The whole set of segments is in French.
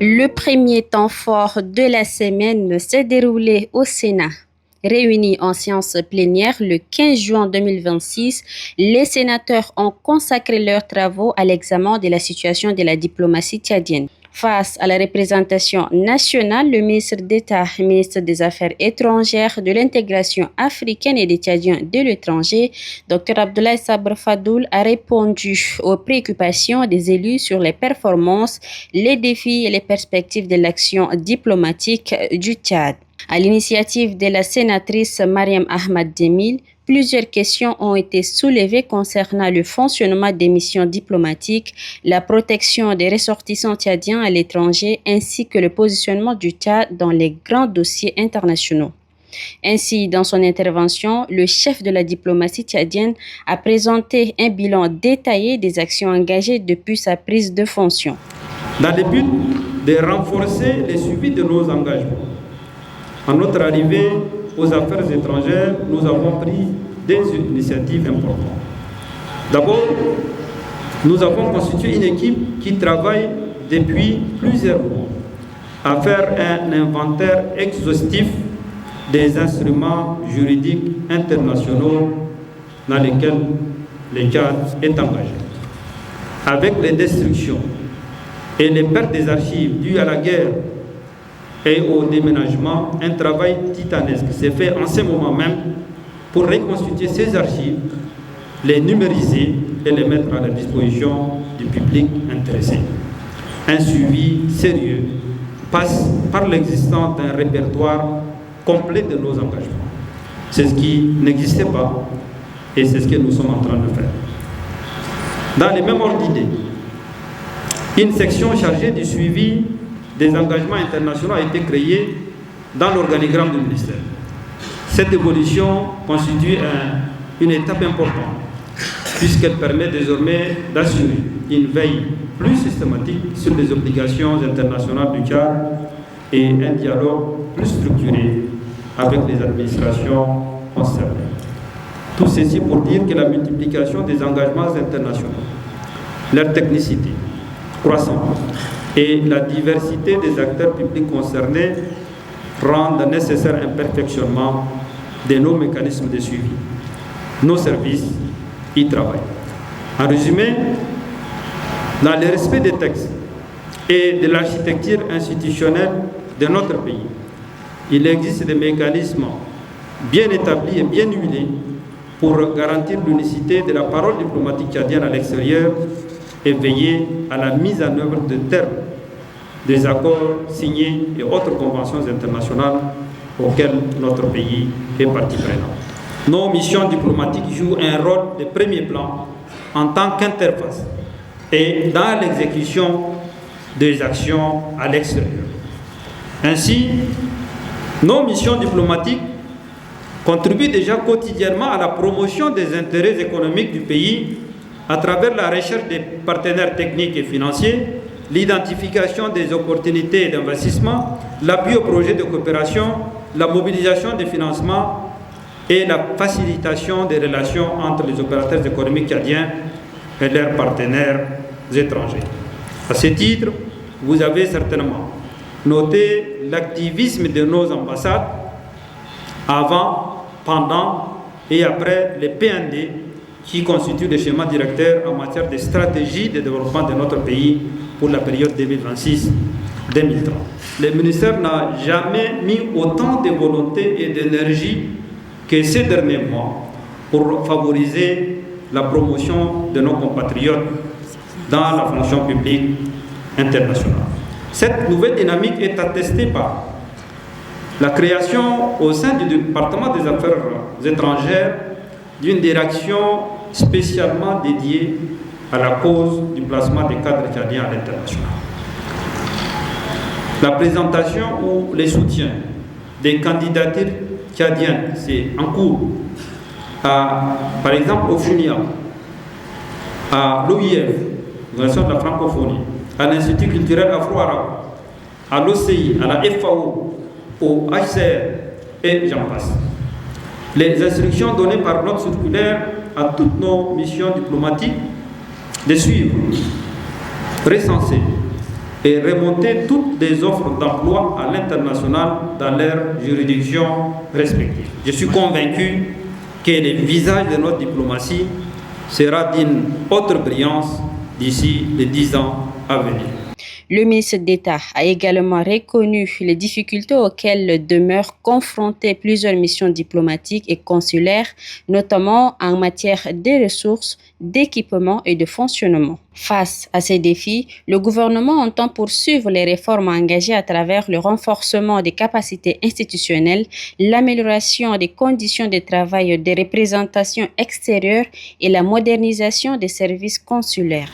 Le premier temps fort de la semaine s'est déroulé au Sénat. Réunis en séance plénière le 15 juin 2026, les sénateurs ont consacré leurs travaux à l'examen de la situation de la diplomatie tchadienne. Face à la représentation nationale, le ministre d'État, ministre des Affaires étrangères, de l'intégration africaine et des Tchadiens de l'étranger, Dr Abdoulaye Sabr Fadoul, a répondu aux préoccupations des élus sur les performances, les défis et les perspectives de l'action diplomatique du Tchad. À l'initiative de la sénatrice Mariam Ahmad Demil, plusieurs questions ont été soulevées concernant le fonctionnement des missions diplomatiques, la protection des ressortissants tchadiens à l'étranger ainsi que le positionnement du Tchad dans les grands dossiers internationaux. Ainsi, dans son intervention, le chef de la diplomatie tchadienne a présenté un bilan détaillé des actions engagées depuis sa prise de fonction. Dans le but de renforcer le suivi de nos engagements, à notre arrivée aux affaires étrangères, nous avons pris des initiatives importantes. D'abord, nous avons constitué une équipe qui travaille depuis plusieurs mois à faire un inventaire exhaustif des instruments juridiques internationaux dans lesquels le Tchad est engagé. Avec les destructions et les pertes des archives dues à la guerre et au déménagement, un travail titanesque s'est fait en ce moment même pour reconstituer ces archives, les numériser et les mettre à la disposition du public intéressé. Un suivi sérieux passe par l'existence d'un répertoire complet de nos engagements. C'est ce qui n'existait pas et c'est ce que nous sommes en train de faire. Dans les mêmes ordres d'idées, une section chargée du suivi des engagements internationaux a été créée dans l'organigramme du ministère. Cette évolution constitue une étape importante puisqu'elle permet désormais d'assurer une veille plus systématique sur les obligations internationales du Tchad et un dialogue plus structuré avec les administrations concernées. Tout ceci pour dire que la multiplication des engagements internationaux, leur technicité croissante et la diversité des acteurs publics concernés rendent nécessaire un perfectionnement de nos mécanismes de suivi. Nos services y travaillent. En résumé, dans le respect des textes et de l'architecture institutionnelle de notre pays, il existe des mécanismes bien établis et bien huilés pour garantir l'unicité de la parole diplomatique tchadienne à l'extérieur et veiller à la mise en œuvre de termes des accords signés et autres conventions internationales auxquelles notre pays est partie prenante. Nos missions diplomatiques jouent un rôle de premier plan en tant qu'interface et dans l'exécution des actions à l'extérieur. Ainsi, nos missions diplomatiques contribuent déjà quotidiennement à la promotion des intérêts économiques du pays à travers la recherche des partenaires techniques et financiers, l'identification des opportunités d'investissement, l'appui aux projets de coopération, la mobilisation des financements et la facilitation des relations entre les opérateurs économiques tchadiens et leurs partenaires étrangers. À ce titre, vous avez certainement noté l'activisme de nos ambassades avant, pendant et après les PND qui constituent le schéma directeur en matière de stratégie de développement de notre pays pour la période 2026-2030. Le ministère n'a jamais mis autant de volonté et d'énergie que ces derniers mois pour favoriser la promotion de nos compatriotes dans la fonction publique internationale. Cette nouvelle dynamique est attestée par la création au sein du département des affaires étrangères d'une direction spécialement dédiée à la cause du placement des cadres tchadiens à l'international. La présentation ou les soutiens des candidatures tchadiennes, c'est en cours, par exemple au FUNIA, à l'OIF, l'Organisation de la francophonie, à l'Institut culturel afro-arabe, à l'OCI, à la FAO, au HCR et j'en passe. Les instructions données par notre circulaire à toutes nos missions diplomatiques de suivre, recenser et remonter toutes les offres d'emploi à l'international dans leurs juridictions respectives. Je suis convaincu que le visage de notre diplomatie sera d'une autre brillance d'ici les 10 ans à venir. Le ministre d'État a également reconnu les difficultés auxquelles demeurent confrontées plusieurs missions diplomatiques et consulaires, notamment en matière de ressources, d'équipement et de fonctionnement. Face à ces défis, le gouvernement entend poursuivre les réformes engagées à travers le renforcement des capacités institutionnelles, l'amélioration des conditions de travail des représentations extérieures et la modernisation des services consulaires.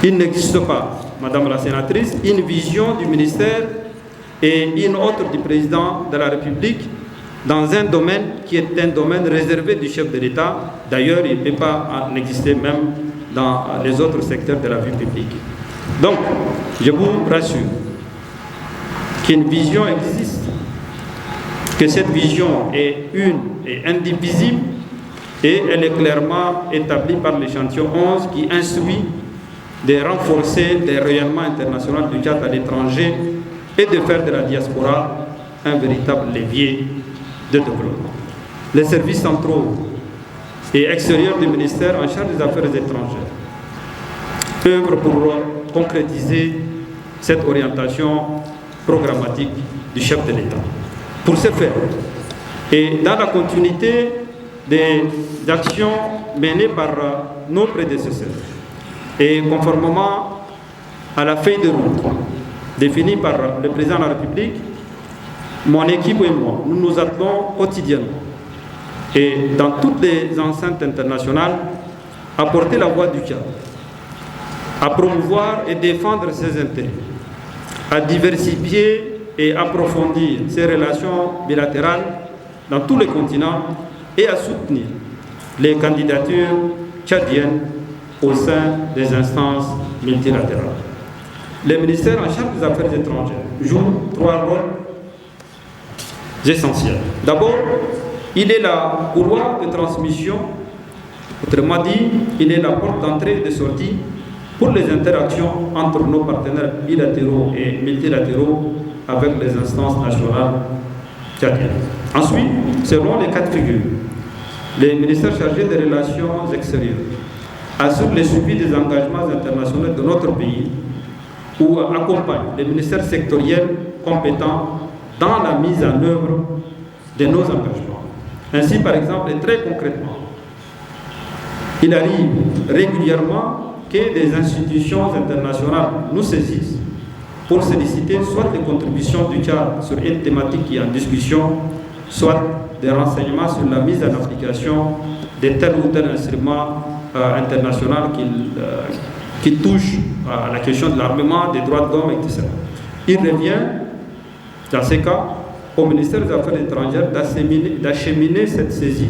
Il n'existe pas, Madame la sénatrice, une vision du ministère et une autre du président de la République dans un domaine qui est un domaine réservé du chef de l'État. D'ailleurs, il ne peut pas en exister même dans les autres secteurs de la vie publique. Donc, je vous rassure qu'une vision existe, que cette vision est une et indivisible et elle est clairement établie par l'échantillon 11 qui instruit de renforcer le rayonnement international du Tchad à l'étranger et de faire de la diaspora un véritable levier de développement. Les services centraux et extérieurs du ministère en charge des affaires étrangères œuvrent pour concrétiser cette orientation programmatique du chef de l'État. Pour ce faire, et dans la continuité des actions menées par nos prédécesseurs, et conformément à la feuille de route définie par le président de la République, mon équipe et moi, nous nous attelons quotidiennement et dans toutes les enceintes internationales à porter la voix du Tchad, à promouvoir et défendre ses intérêts, à diversifier et approfondir ses relations bilatérales dans tous les continents et à soutenir les candidatures tchadiennes au sein des instances multilatérales. Le ministère en charge des affaires étrangères joue 3 rôles essentiels. D'abord, il est la couloir de transmission, autrement dit, il est la porte d'entrée et de sortie pour les interactions entre nos partenaires bilatéraux et multilatéraux avec les instances nationales tchadiennes. Ensuite, selon les cas de figure, les ministères chargés des relations extérieures assure le suivi des engagements internationaux de notre pays ou accompagne les ministères sectoriels compétents dans la mise en œuvre de nos engagements. Ainsi, par exemple, et très concrètement, il arrive régulièrement que des institutions internationales nous saisissent pour solliciter soit des contributions du Tchad sur une thématique qui est en discussion, soit des renseignements sur la mise en application de tel ou tel instrument international qui touche à la question de l'armement, des droits de l'homme, etc. Il revient, dans ces cas, au ministère des Affaires étrangères d'acheminer cette saisie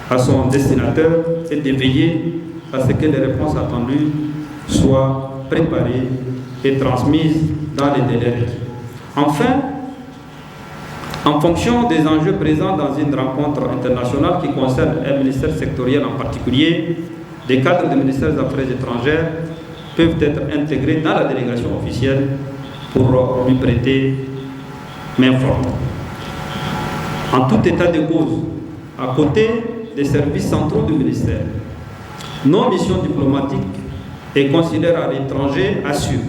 à son destinataire et de veiller à ce que les réponses attendues soient préparées et transmises dans les délais requis. Enfin, en fonction des enjeux présents dans une rencontre internationale qui concerne un ministère sectoriel en particulier, des cadres du ministère des Affaires étrangères peuvent être intégrés dans la délégation officielle pour lui prêter main forte. En tout état de cause, à côté des services centraux du ministère, nos missions diplomatiques et consulaires à l'étranger assurent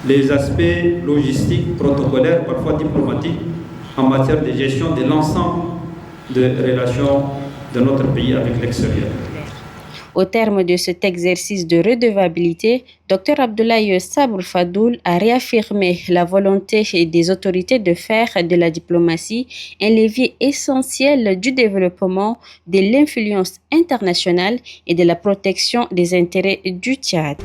les aspects logistiques, protocolaires, parfois diplomatiques, en matière de gestion de l'ensemble des relations de notre pays avec l'extérieur. Au terme de cet exercice de redevabilité, Dr Abdoulaye Sabr Fadoul a réaffirmé la volonté des autorités de faire de la diplomatie un levier essentiel du développement, de l'influence internationale et de la protection des intérêts du Tchad.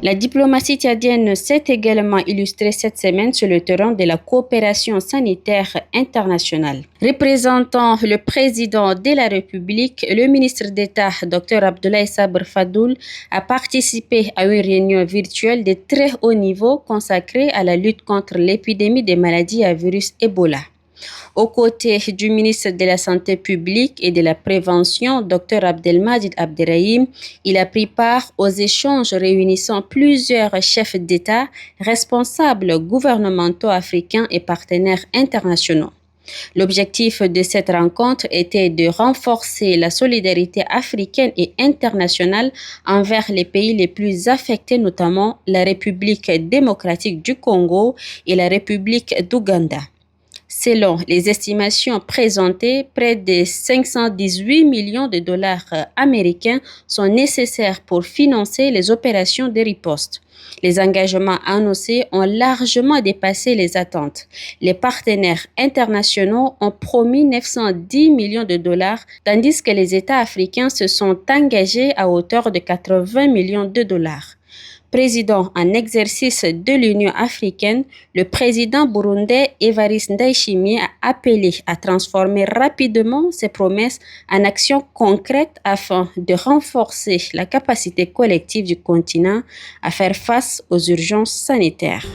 La diplomatie tchadienne s'est également illustrée cette semaine sur le terrain de la coopération sanitaire internationale. Représentant le président de la République, le ministre d'État Dr Abdoulaye Sabr Fadoul a participé à une réunion virtuelle de très haut niveau consacrée à la lutte contre l'épidémie des maladies à virus Ebola. Aux côtés du ministre de la Santé publique et de la Prévention, Dr Abdelmadjid Abderrahim, il a pris part aux échanges réunissant plusieurs chefs d'État, responsables gouvernementaux africains et partenaires internationaux. L'objectif de cette rencontre était de renforcer la solidarité africaine et internationale envers les pays les plus affectés, notamment la République démocratique du Congo et la République d'Ouganda. Selon les estimations présentées, près de 518 millions de dollars américains sont nécessaires pour financer les opérations de riposte. Les engagements annoncés ont largement dépassé les attentes. Les partenaires internationaux ont promis 910 millions de dollars, tandis que les États africains se sont engagés à hauteur de 80 millions de dollars. Président en exercice de l'Union africaine, le président burundais Evariste Ndayishimiye a appelé à transformer rapidement ses promesses en actions concrètes afin de renforcer la capacité collective du continent à faire face aux urgences sanitaires.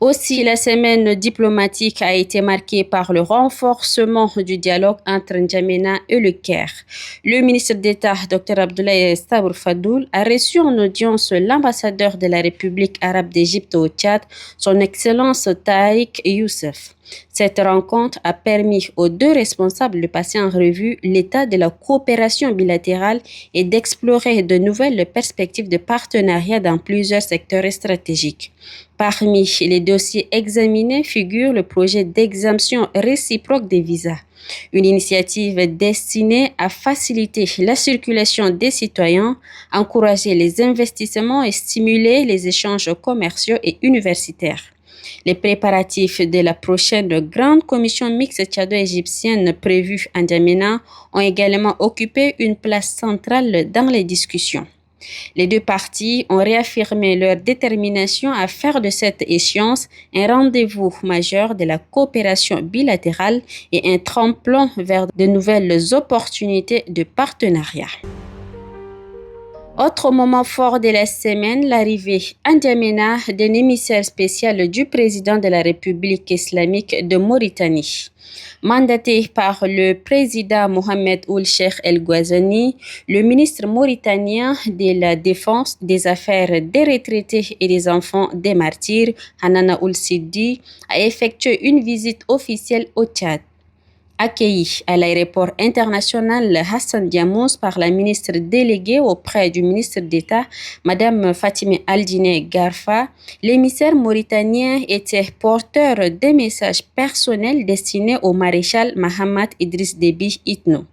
Aussi, la semaine diplomatique a été marquée par le renforcement du dialogue entre N'Djamena et le Caire. Le ministre d'État, Dr Abdoulaye Sabour Fadoul, a reçu en audience l'ambassadeur de la République arabe d'Égypte au Tchad, son Excellence Taïk Youssef. Cette rencontre a permis aux deux responsables de passer en revue l'état de la coopération bilatérale et d'explorer de nouvelles perspectives de partenariat dans plusieurs secteurs stratégiques. Parmi les dossiers examinés figure le projet d'exemption réciproque des visas, une initiative destinée à faciliter la circulation des citoyens, encourager les investissements et stimuler les échanges commerciaux et universitaires. Les préparatifs de la prochaine grande commission mixte tchado-égyptienne prévue à N'Djamena ont également occupé une place centrale dans les discussions. Les deux parties ont réaffirmé leur détermination à faire de cette échéance un rendez-vous majeur de la coopération bilatérale et un tremplin vers de nouvelles opportunités de partenariat. Autre moment fort de la semaine, l'arrivée à N'Djamena d'un émissaire spécial du président de la République islamique de Mauritanie. Mandaté par le président Mohamed Ould Cheikh El Ghazouani, le ministre mauritanien de la Défense, des Affaires des retraités et des enfants des martyrs, Hanana Ould Sidi, a effectué une visite officielle au Tchad. Accueilli à l'aéroport international Hassan Diamouz par la ministre déléguée auprès du ministre d'État, Mme Fatime Aldine Garfa, l'émissaire mauritanien était porteur des messages personnels destinés au maréchal Mahamat Idriss Déby Itno.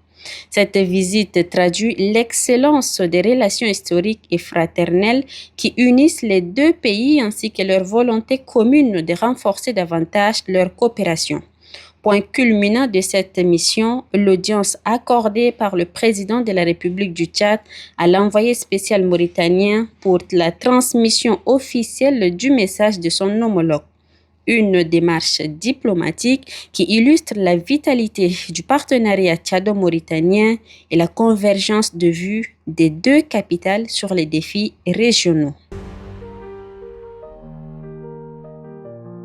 Cette visite traduit l'excellence des relations historiques et fraternelles qui unissent les deux pays ainsi que leur volonté commune de renforcer davantage leur coopération. Point culminant de cette mission, l'audience accordée par le président de la République du Tchad à l'envoyé spécial mauritanien pour la transmission officielle du message de son homologue. Une démarche diplomatique qui illustre la vitalité du partenariat tchado-mauritanien et la convergence de vues des deux capitales sur les défis régionaux.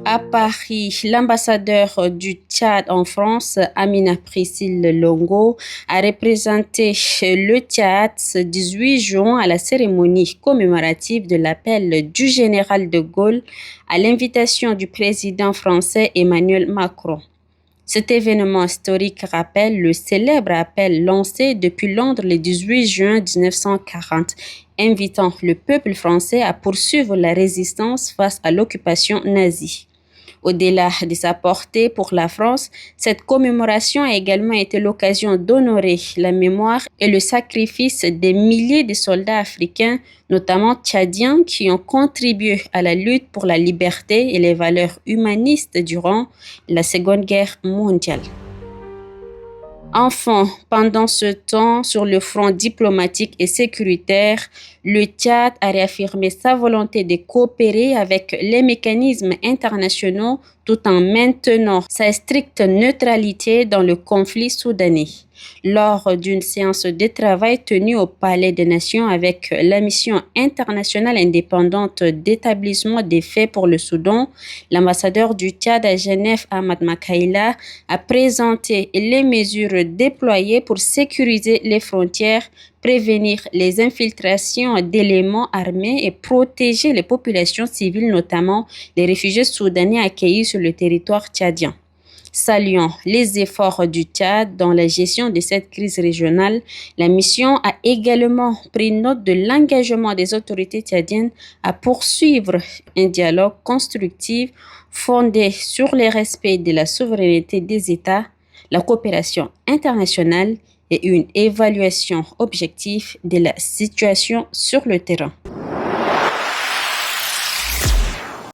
À Paris, l'ambassadeur du Tchad en France, Amina Priscille Longo, a représenté le Tchad ce 18 juin à la cérémonie commémorative de l'appel du général de Gaulle à l'invitation du président français Emmanuel Macron. Cet événement historique rappelle le célèbre appel lancé depuis Londres le 18 juin 1940, invitant le peuple français à poursuivre la résistance face à l'occupation nazie. Au-delà de sa portée pour la France, cette commémoration a également été l'occasion d'honorer la mémoire et le sacrifice des milliers de soldats africains, notamment tchadiens, qui ont contribué à la lutte pour la liberté et les valeurs humanistes durant la Seconde Guerre mondiale. Enfin, pendant ce temps, sur le front diplomatique et sécuritaire, le Tchad a réaffirmé sa volonté de coopérer avec les mécanismes internationaux tout en maintenant sa stricte neutralité dans le conflit soudanais. Lors d'une séance de travail tenue au Palais des Nations avec la mission internationale indépendante d'établissement des faits pour le Soudan, l'ambassadeur du Tchad à Genève, Ahmad Makaïla, a présenté les mesures déployées pour sécuriser les frontières, prévenir les infiltrations d'éléments armés et protéger les populations civiles, notamment les réfugiés soudanais accueillis sur le territoire tchadien. Saluant les efforts du Tchad dans la gestion de cette crise régionale, la mission a également pris note de l'engagement des autorités tchadiennes à poursuivre un dialogue constructif fondé sur le respect de la souveraineté des États, la coopération internationale et une évaluation objective de la situation sur le terrain.